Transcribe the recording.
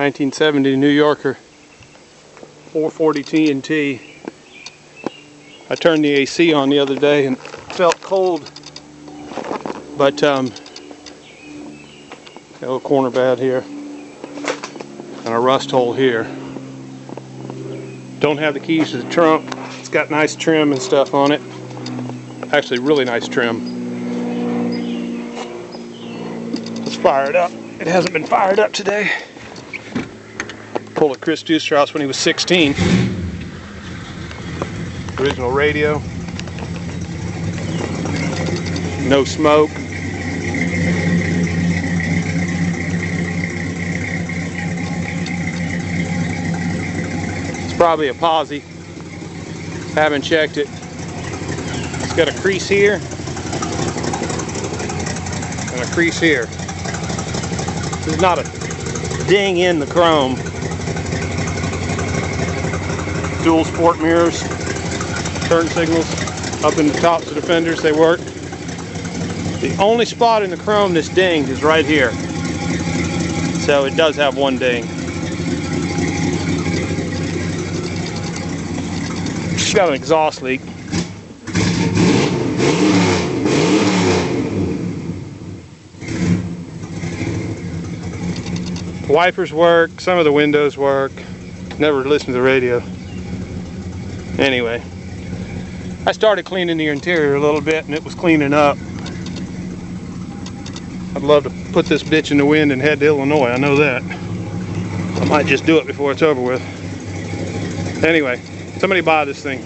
1970 New Yorker 440 TNT. I turned the AC on the other day and felt cold, but got a little corner bad here and a rust hole here. Don't have the keys to the trunk. It's got nice trim and stuff on it. Actually, really nice trim. Let's fire it up. It hasn't been fired up today. Pulled a Chris Deustrauss when he was 16. Original radio. No smoke. It's probably a POSI. Haven't checked it. It's got a crease here and a crease here. There's not a ding in the chrome. Dual sport mirrors, turn signals up in the tops of the fenders, they work. The only spot in the chrome that's dinged is right here. So it does have one ding. It's got an exhaust leak. The wipers work, some of the windows work. Never listened to the radio. Anyway, I started cleaning the interior a little bit and it was cleaning up. I'd love to put this bitch in the wind and head to Illinois, I know that. I might just do it before it's over with. Anyway, somebody buy this thing.